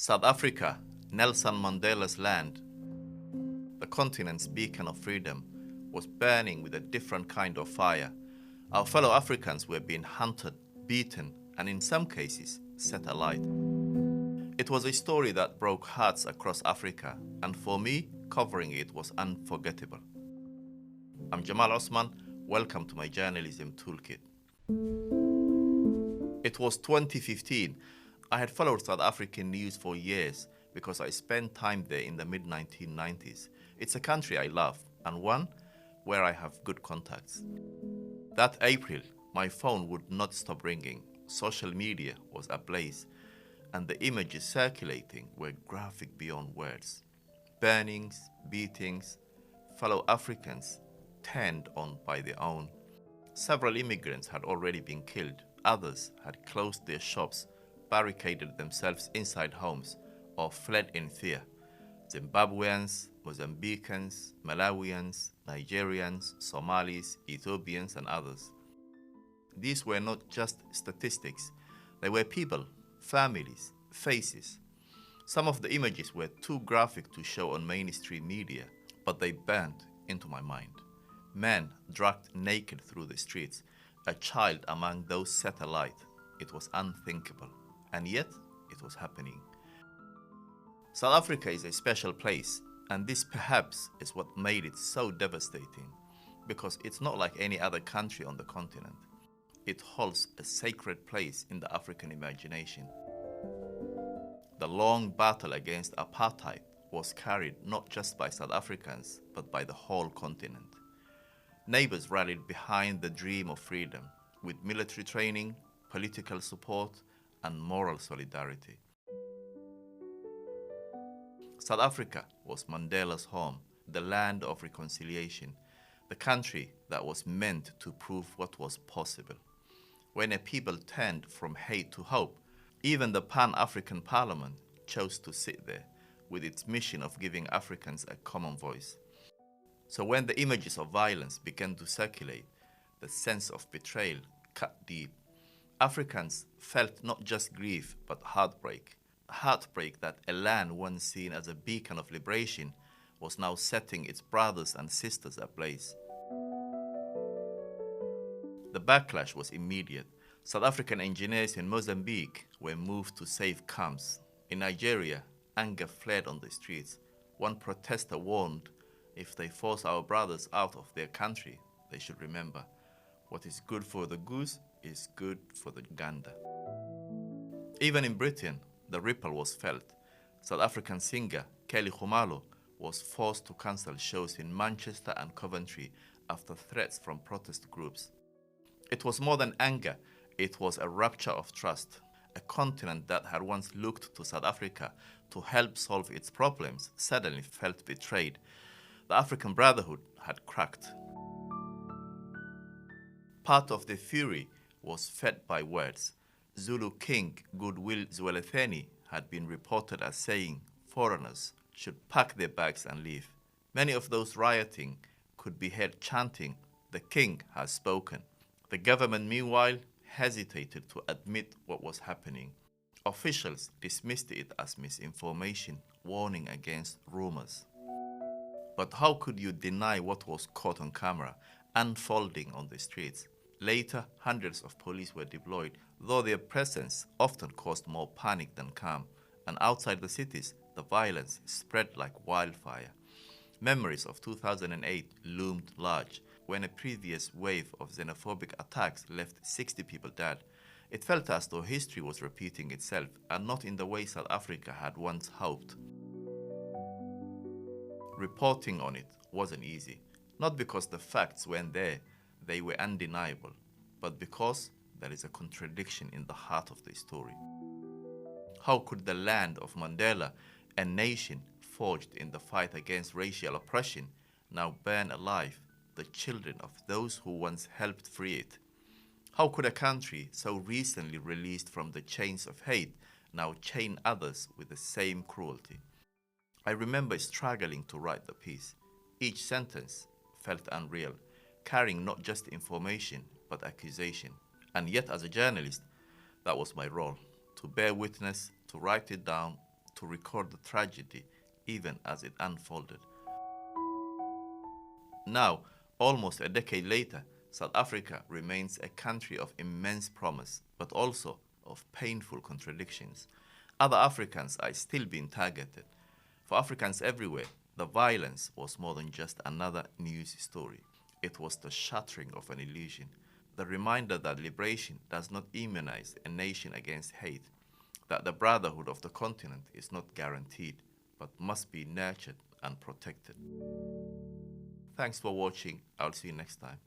South Africa, Nelson Mandela's land, the continent's beacon of freedom, was burning with a different kind of fire. Our fellow Africans were being hunted, beaten, and in some cases, set alight. It was a story that broke hearts across Africa, and for me, covering it was unforgettable. I'm Jamal Osman. Welcome to my journalism toolkit. It was 2015. I had followed South African news for years because I spent time there in the mid-1990s. It's a country I love and one where I have good contacts. That April, my phone would not stop ringing. Social media was ablaze, and the images circulating were graphic beyond words. Burnings, beatings, fellow Africans turned on by their own. Several immigrants had already been killed. Others had closed their shops, barricaded themselves inside homes, or fled in fear. Zimbabweans, Mozambicans, Malawians, Nigerians, Somalis, Ethiopians, and others. These were not just statistics. They were people, families, faces. Some of the images were too graphic to show on mainstream media, but they burned into my mind. Men dragged naked through the streets, a child among those set alight. It was unthinkable, and yet it was happening. South Africa is a special place, and this perhaps is what made it so devastating, because it's not like any other country on the continent. It holds a sacred place in the African imagination. The long battle against apartheid was carried not just by South Africans, but by the whole continent. Neighbors rallied behind the dream of freedom with military training, political support, and moral solidarity. South Africa was Mandela's home, the land of reconciliation, the country that was meant to prove what was possible. When a people turned from hate to hope, even the Pan-African Parliament chose to sit there with its mission of giving Africans a common voice. So when the images of violence began to circulate, the sense of betrayal cut deep. Africans felt not just grief, but heartbreak. Heartbreak that a land once seen as a beacon of liberation was now setting its brothers and sisters ablaze. The backlash was immediate. South African engineers in Mozambique were moved to safe camps. In Nigeria, anger fled on the streets. One protester warned, if they force our brothers out of their country, they should remember, what is good for the goose is good for the gander. Even in Britain, the ripple was felt. South African singer Kelly Khumalo was forced to cancel shows in Manchester and Coventry after threats from protest groups. It was more than anger, it was a rupture of trust. A continent that had once looked to South Africa to help solve its problems suddenly felt betrayed. The African Brotherhood had cracked. Part of the fury was fed by words. Zulu King Goodwill Zwelithini had been reported as saying foreigners should pack their bags and leave. Many of those rioting could be heard chanting, "The King has spoken." The government, meanwhile, hesitated to admit what was happening. Officials dismissed it as misinformation, warning against rumors. But how could you deny what was caught on camera, unfolding on the streets? Later, hundreds of police were deployed, though their presence often caused more panic than calm. And outside the cities, the violence spread like wildfire. Memories of 2008 loomed large, when a previous wave of xenophobic attacks left 60 people dead. It felt as though history was repeating itself, and not in the way South Africa had once hoped. Reporting on it wasn't easy, not because the facts weren't there, they were undeniable, but because there is a contradiction in the heart of the story. How could the land of Mandela, a nation forged in the fight against racial oppression, now burn alive the children of those who once helped free it? How could a country so recently released from the chains of hate now chain others with the same cruelty? I remember struggling to write the piece. Each sentence felt unreal, carrying not just information, but accusation. And yet, as a journalist, that was my role, to bear witness, to write it down, to record the tragedy even as it unfolded. Now, almost a decade later, South Africa remains a country of immense promise, but also of painful contradictions. Other Africans are still being targeted. For Africans everywhere, the violence was more than just another news story. It was the shattering of an illusion, the reminder that liberation does not immunize a nation against hate, that the brotherhood of the continent is not guaranteed, but must be nurtured and protected. Thanks for watching. I'll see you next time.